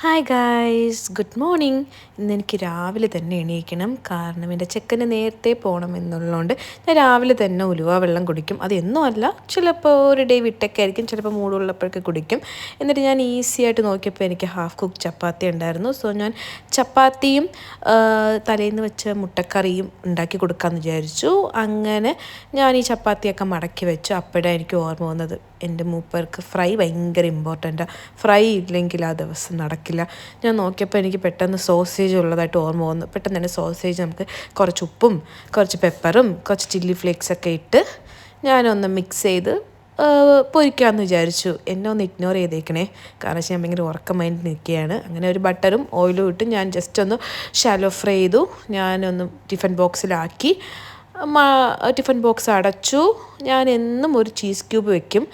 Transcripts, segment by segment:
Hi guys, good morning. ഇന്നെനിക്ക് രാവിലെ തന്നെ എണീക്കണം. കാരണം എൻ്റെ ചെക്കന് നേരത്തെ പോകണം എന്നുള്ളതുകൊണ്ട് ഞാൻ രാവിലെ തന്നെ ഉലുവ വെള്ളം കുടിക്കും. അത് എന്നും അല്ല, ചിലപ്പോൾ ഒരു ഡേ വിട്ടൊക്കെ ആയിരിക്കും, ചിലപ്പോൾ മൂടുള്ളപ്പോഴൊക്കെ കുടിക്കും. എന്നിട്ട് ഞാൻ ഈസി ആയിട്ട് നോക്കിയപ്പോൾ എനിക്ക് ഹാഫ് കുക്ക് ചപ്പാത്തി ഉണ്ടായിരുന്നു. സോ ഞാൻ ചപ്പാത്തിയും തലേന്ന് വെച്ച മുട്ടക്കറിയും ഉണ്ടാക്കി കൊടുക്കാമെന്ന് വിചാരിച്ചു. അങ്ങനെ ഞാൻ ഈ ചപ്പാത്തിയൊക്കെ മടക്കി വെച്ചു. അപ്പോഴാണ് എനിക്ക് ഓർമ്മ വന്നത്, എൻ്റെ മൂപ്പർക്ക് ഫ്രൈ ഭയങ്കര ഇമ്പോർട്ടൻറ്റാണ്. ഫ്രൈ ഇല്ലെങ്കിൽ ആ ദിവസം നടക്കില്ല. ഞാൻ നോക്കിയപ്പോൾ എനിക്ക് പെട്ടെന്ന് സോസേജ് ഉള്ളതായിട്ട് ഓർമ്മ വന്നു. പെട്ടെന്ന് തന്നെ സോസേജ് നമുക്ക് കുറച്ച് ഉപ്പും കുറച്ച് പെപ്പറും കുറച്ച് ചില്ലി ഫ്ലേക്സൊക്കെ ഇട്ട് ഞാനൊന്ന് മിക്സ് ചെയ്ത് പൊരിക്കാമെന്ന് വിചാരിച്ചു. എന്നെ ഒന്ന് ഇഗ്നോർ ചെയ്തേക്കണേ, കാരണം വെച്ചാൽ ഞാൻ ഭയങ്കര ഉറക്കം മൈൻഡ് നിൽക്കുകയാണ്. അങ്ങനെ ഒരു ബട്ടറും ഓയിലും ഇട്ട് ഞാൻ ജസ്റ്റ് ഒന്ന് ഷാലോ ഫ്രൈ ചെയ്തു. ഞാനൊന്ന് ടിഫിൻ ബോക്സിലാക്കി ടിഫിൻ ബോക്സ് അടച്ചു. ഞാൻ എന്നും ഒരു ചീസ് ക്യൂബ് വെക്കും.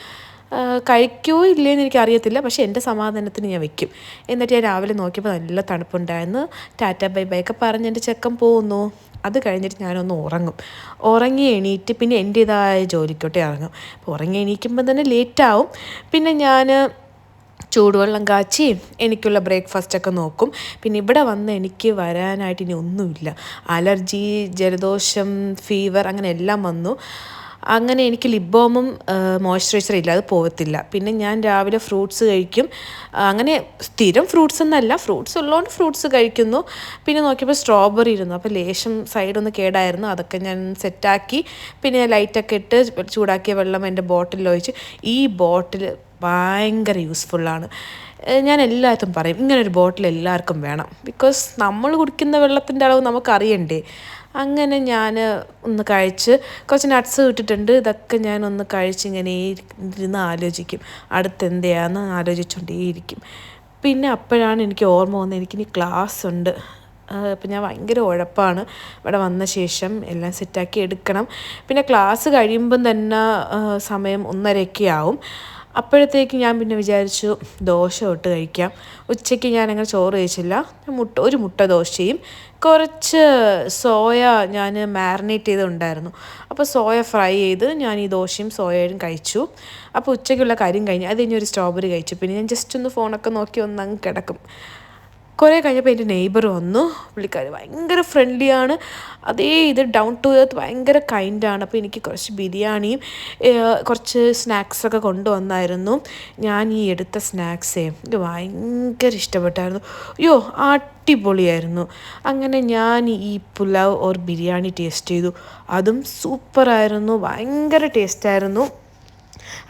കഴിക്കുമോ ഇല്ലേന്ന് എനിക്കറിയത്തില്ല, പക്ഷേ എൻ്റെ സമാധാനത്തിന് ഞാൻ വെക്കും. എന്നിട്ട് ഞാൻ രാവിലെ നോക്കിയപ്പോൾ നല്ല തണുപ്പുണ്ടായിരുന്നു. ടാറ്റ ബൈ ബൈ ഒക്കെ പറഞ്ഞ് എൻ്റെ ചെക്കൻ പോകുന്നു. അത് കഴിഞ്ഞിട്ട് ഞാനൊന്ന് ഉറങ്ങി എണീറ്റ് പിന്നെ എൻ്റേതായ ജോലിക്കോട്ടെ ഇറങ്ങും. അപ്പോൾ ഉറങ്ങി എണീക്കുമ്പോൾ തന്നെ ലേറ്റാവും. പിന്നെ ഞാൻ ചൂടുവെള്ളം കാച്ചി എനിക്കുള്ള ബ്രേക്ക്ഫാസ്റ്റൊക്കെ നോക്കും. പിന്നെ ഇവിടെ വന്ന് എനിക്ക് വരാനായിട്ട് ഇനി ഒന്നുമില്ല. അലർജി, ജലദോഷം, ഫീവർ അങ്ങനെ എല്ലാം വന്നു. അങ്ങനെ എനിക്ക് ലിപ് ബാമും മോയ്സ്ചറൈസർ ഇല്ല, അത് പോകത്തില്ല. പിന്നെ ഞാൻ രാവിലെ ഫ്രൂട്ട്സ് കഴിക്കും. അങ്ങനെ സ്ഥിരം ഫ്രൂട്ട്സ് എന്നല്ല, ഫ്രൂട്ട്സ് ഉള്ളതുകൊണ്ട് ഫ്രൂട്ട്സ് കഴിക്കുന്നു. പിന്നെ നോക്കിയപ്പോൾ സ്ട്രോബെറി ഇരുന്നു, അപ്പോൾ ലേശം സൈഡൊന്ന് കേടായിരുന്നു, അതൊക്കെ ഞാൻ സെറ്റാക്കി. പിന്നെ ലൈറ്റൊക്കെ ഇട്ട് ചൂടാക്കിയ വെള്ളം എൻ്റെ ബോട്ടിലിൽ ഒഴിച്ച്. ഈ ബോട്ടിൽ ഭയങ്കര യൂസ്ഫുള്ളാണ്. ഞാൻ എല്ലാവർക്കും പറയും, ഇങ്ങനൊരു ബോട്ടിൽ എല്ലാവർക്കും വേണം. ബിക്കോസ് നമ്മൾ കുടിക്കുന്ന വെള്ളത്തിൻ്റെ അളവ് നമുക്കറിയണ്ടേ. അങ്ങനെ ഞാൻ ഒന്ന് കഴിച്ച് കുറച്ച് നട്ട്സ് ഇട്ടിട്ടുണ്ട്. ഇതൊക്കെ ഞാനൊന്ന് കഴിച്ച് ഇങ്ങനെ ഇരുന്ന് ആലോചിക്കും, അടുത്ത് എന്തെയാന്ന് ആലോചിച്ചുകൊണ്ടേയിരിക്കും. പിന്നെ അപ്പോഴാണ് എനിക്ക് ഓർമ്മ വന്നത്, എനിക്കിനി ക്ലാസ് ഉണ്ട്. അപ്പം ഞാൻ ഭയങ്കര ഉഴപ്പാണ്. ഇവിടെ വന്ന ശേഷം എല്ലാം സെറ്റാക്കി എടുക്കണം. പിന്നെ ക്ലാസ് കഴിയുമ്പം തന്നെ സമയം 1:30 ആവും. അപ്പോഴത്തേക്ക് ഞാൻ പിന്നെ വിചാരിച്ചു ദോശ തൊട്ട് കഴിക്കാം. ഉച്ചയ്ക്ക് ഞാനങ്ങനെ ചോറ് കഴിച്ചില്ല. ഒരു മുട്ട ദോശയും കുറച്ച് സോയ ഞാൻ മാരിനേറ്റ് ചെയ്തിട്ടുണ്ടായിരുന്നു. അപ്പോൾ സോയ ഫ്രൈ ചെയ്ത് ഞാൻ ഈ ദോശയും സോയയും കഴിച്ചു. അപ്പോൾ ഉച്ചയ്ക്കുള്ള കാര്യം കഴിഞ്ഞ് അത് കഴിഞ്ഞ് ഒരു സ്ട്രോബെറി കഴിച്ചു. പിന്നെ ഞാൻ ജസ്റ്റ് ഒന്ന് ഫോണൊക്കെ നോക്കി ഒന്നങ്ങ് കിടക്കും. കുറേ കഴിഞ്ഞപ്പോൾ എൻ്റെ നെയ്ബർ വന്നു. പുള്ളിക്കാർ ഭയങ്കര ഫ്രണ്ട്ലിയാണ്. അതേ ഇത് ഡൗൺ ടു എർത്ത്, ഭയങ്കര കൈൻഡാണ്. അപ്പോൾ എനിക്ക് കുറച്ച് ബിരിയാണിയും കുറച്ച് സ്നാക്സൊക്കെ കൊണ്ടുവന്നായിരുന്നു. ഞാൻ ഈ എടുത്ത സ്നാക്സേ എനിക്ക് ഭയങ്കര ഇഷ്ടപ്പെട്ടായിരുന്നു. അയ്യോ, അടിപൊളിയായിരുന്നു. അങ്ങനെ ഞാൻ ഈ പുലാവ് ഓർ ബിരിയാണി ടേസ്റ്റ് ചെയ്തു. അതും സൂപ്പറായിരുന്നു, ഭയങ്കര ടേസ്റ്റായിരുന്നു.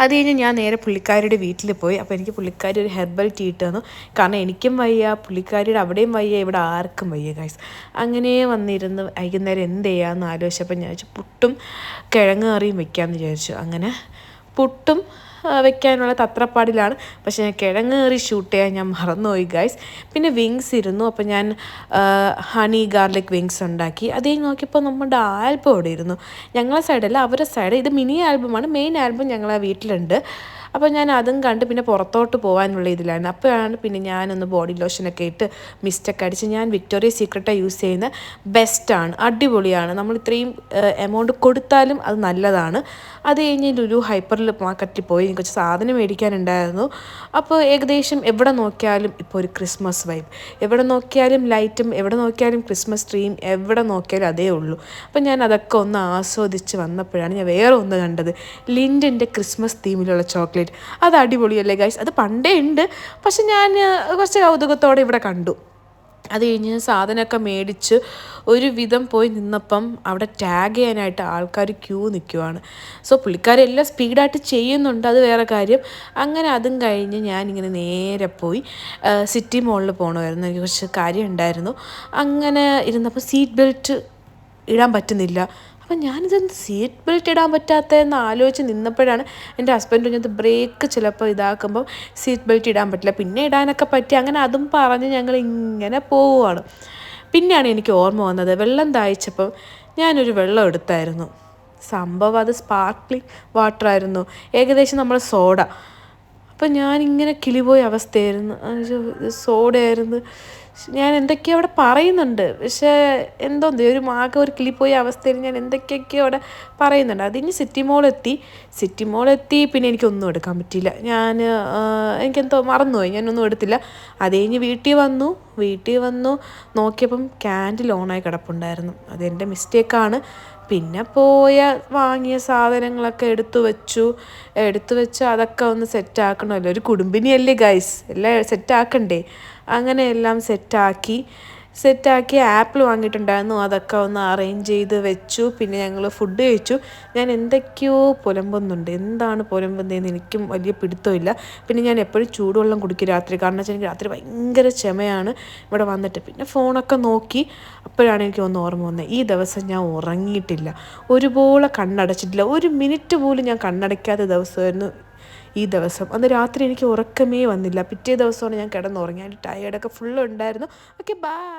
അത് കഴിഞ്ഞ് ഞാൻ നേരെ പുള്ളിക്കാരിയുടെ വീട്ടിൽ പോയി. അപ്പോൾ എനിക്ക് പുള്ളിക്കാരി ഒരു ഹെർബൽ ടീ ഇട്ട് തന്നു. കാരണം എനിക്കും വയ്യ, പുള്ളിക്കാരിയുടെ അവിടെയും വയ്യ, ഇവിടെ ആർക്കും വയ്യ ഗൈസ്. അങ്ങനെ വന്നിരുന്ന് വൈകുന്നേരം എന്ത് ചെയ്യാമെന്ന് ആലോചിച്ചപ്പോൾ ഞാൻ വിചാരിച്ചു പുട്ടും കിഴങ്ങ് കറിയും വെക്കാമെന്ന് വിചാരിച്ചു. അങ്ങനെ പുട്ടും വെക്കാനുള്ള തത്രപ്പാടിലാണ്. പക്ഷേ ഞാൻ കിഴങ്ങ് കറി ഷൂട്ട് ചെയ്യാൻ ഞാൻ മറന്നുപോയി ഗൈസ്. പിന്നെ വിങ്സ് ഇരുന്നു. അപ്പോൾ ഞാൻ ഹണി ഗാർലിക് വിങ്സ് ഉണ്ടാക്കി. അത് കഴിഞ്ഞ് നോക്കിയപ്പോൾ നമ്മുടെ ആൽബം അവിടെ ഇരുന്നു. ഞങ്ങളെ സൈഡല്ല, അവരുടെ സൈഡ്. ഇത് മിനി ആൽബമാണ്, മെയിൻ ആൽബം ഞങ്ങളെ വീട്ടിലുണ്ട്. അപ്പോൾ ഞാൻ അതും കണ്ട് പിന്നെ പുറത്തോട്ട് പോകാനുള്ള ഇതിലാണ്. അപ്പോഴാണ് പിന്നെ ഞാനൊന്ന് ബോഡി ലോഷനൊക്കെ ഇട്ട് മിസ്റ്റൊക്കെ അടിച്ച്. ഞാൻ വിക്ടോറിയ സീക്രട്ടാണ് യൂസ് ചെയ്യുന്ന, ബെസ്റ്റാണ്, അടിപൊളിയാണ്. നമ്മൾ ഇത്രയും എമൗണ്ട് കൊടുത്താലും അത് നല്ലതാണ്. അത് കഴിഞ്ഞ് ലുലു ഹൈപ്പർ മാർക്കറ്റിൽ പോയി കുറച്ച് സാധനം മേടിക്കാനുണ്ടായിരുന്നു. അപ്പോൾ ഏകദേശം എവിടെ നോക്കിയാലും ഇപ്പോൾ ഒരു ക്രിസ്മസ് വൈബ്, എവിടെ നോക്കിയാലും ലൈറ്റും, എവിടെ നോക്കിയാലും ക്രിസ്മസ് ട്രീയും, എവിടെ നോക്കിയാലും അതേ ഉള്ളൂ. അപ്പോൾ ഞാൻ അതൊക്കെ ഒന്ന് ആസ്വദിച്ച് വന്നപ്പോഴാണ് ഞാൻ വേറെ ഒന്ന് കണ്ടത്, ലിൻഡിൻ്റെ ക്രിസ്മസ് തീമിലുള്ള ചോക്ലേറ്റ്. അത് അടിപൊളിയല്ലേ ഗൈസ്. അത് പണ്ടേ ഉണ്ട്, പക്ഷെ ഞാൻ കുറച്ച് കൗതുകത്തോടെ ഇവിടെ കണ്ടു. അത് കഴിഞ്ഞ് സാധനമൊക്കെ മേടിച്ച് ഒരു വിധം പോയി നിന്നപ്പം അവിടെ ടാഗ് ചെയ്യാനായിട്ട് ആൾക്കാർ ക്യൂ നിൽക്കുവാണ്. സോ പുള്ളിക്കാരെല്ലാം സ്പീഡായിട്ട് ചെയ്യുന്നുണ്ട്, അത് വേറെ കാര്യം. അങ്ങനെ അതും കഴിഞ്ഞ് ഞാനിങ്ങനെ നേരെ പോയി സിറ്റി മോളിൽ പോകണമായിരുന്നു, എനിക്ക് കുറച്ച് കാര്യം ഉണ്ടായിരുന്നു. അങ്ങനെ ഇരുന്നപ്പോൾ സീറ്റ് ബെൽറ്റ് ഇടാൻ പറ്റുന്നില്ല. അപ്പം ഞാനിതെന്ത് സീറ്റ് ബെൽറ്റ് ഇടാൻ പറ്റാത്തതെന്ന് ആലോചിച്ച് നിന്നപ്പോഴാണ് എൻ്റെ ഹസ്ബൻഡ് പറഞ്ഞത് ബ്രേക്ക് ചിലപ്പോൾ ഇതാക്കുമ്പം സീറ്റ് ബെൽറ്റ് ഇടാൻ പറ്റില്ല, പിന്നെ ഇടാനൊക്കെ പറ്റി. അങ്ങനെ അതും പറഞ്ഞ് ഞങ്ങൾ ഇങ്ങനെ പോവുകയാണ്. പിന്നെയാണ് എനിക്ക് ഓർമ്മ വന്നത്, വെള്ളം ദാഹിച്ചപ്പം ഞാനൊരു വെള്ളം എടുത്തായിരുന്നു. സംഭവം അത് സ്പാർക്ക്ലിംഗ് വാട്ടറായിരുന്നു, ഏകദേശം നമ്മൾ സോഡ. അപ്പം ഞാനിങ്ങനെ കിളിപോയ അവസ്ഥയായിരുന്നു. സോഡയായിരുന്നു. ഞാൻ എന്തൊക്കെയോ അവിടെ പറയുന്നുണ്ട്, പക്ഷേ എന്തോ ഒരു ആകെ ഒരു കിളിപ്പോയ അവസ്ഥയിൽ ഞാൻ എന്തൊക്കെയൊക്കെയോ അവിടെ പറയുന്നുണ്ട്. അതിന് സിറ്റി മോളെത്തി പിന്നെ എനിക്കൊന്നും എടുക്കാൻ പറ്റിയില്ല. എനിക്കെന്തോ മറന്നുപോയി, ഞാനൊന്നും എടുത്തില്ല. അത് കഴിഞ്ഞ് വീട്ടിൽ വന്നു നോക്കിയപ്പം ക്യാൻഡിൽ ഓണായി കിടപ്പുണ്ടായിരുന്നു. അതെൻ്റെ മിസ്റ്റേക്കാണ്. പിന്നെ വാങ്ങിയ സാധനങ്ങളൊക്കെ എടുത്തു വെച്ച് അതൊക്കെ ഒന്ന് സെറ്റാക്കണമല്ലോ, ഒരു കുടുംബിനിയല്ലേ ഗൈസ്, എല്ലാം സെറ്റാക്കണ്ടേ. അങ്ങനെ എല്ലാം സെറ്റാക്കി ആപ്പിൾ വാങ്ങിയിട്ടുണ്ടായിരുന്നു, അതൊക്കെ ഒന്ന് അറേഞ്ച് ചെയ്ത് വെച്ചു. പിന്നെ ഞങ്ങൾ ഫുഡ് കഴിച്ചു. ഞാൻ എന്തൊക്കെയോ പുലമ്പുന്നുണ്ട്, എന്താണ് പുലമ്പുന്നതെന്ന് എനിക്കും വലിയ പിടുത്തമില്ല. പിന്നെ ഞാൻ എപ്പോഴും ചൂടുവെള്ളം കുടിക്കും രാത്രി, കാരണം വെച്ചാൽ എനിക്ക് രാത്രി ഭയങ്കര ചുമയാണ് ഇവിടെ വന്നിട്ട്. പിന്നെ ഫോണൊക്കെ നോക്കി, അപ്പോഴാണ് എനിക്ക് ഒന്ന് ഓർമ്മ വന്നത്, ഈ ദിവസം ഞാൻ ഉറങ്ങിയിട്ടില്ല, ഒരുപോലെ കണ്ണടച്ചിട്ടില്ല, ഒരു മിനിറ്റ് പോലും ഞാൻ കണ്ണടയ്ക്കാത്ത ദിവസമായിരുന്നു ഈ ദിവസം. അന്ന് രാത്രി എനിക്ക് ഉറക്കമേ വന്നില്ല. പിറ്റേ ദിവസമാണ് ഞാൻ കിടന്നുറങ്ങി. അതിൻ്റെ ടയേർഡൊക്കെ ഫുള്ള് ഉണ്ടായിരുന്നു. Okay, by.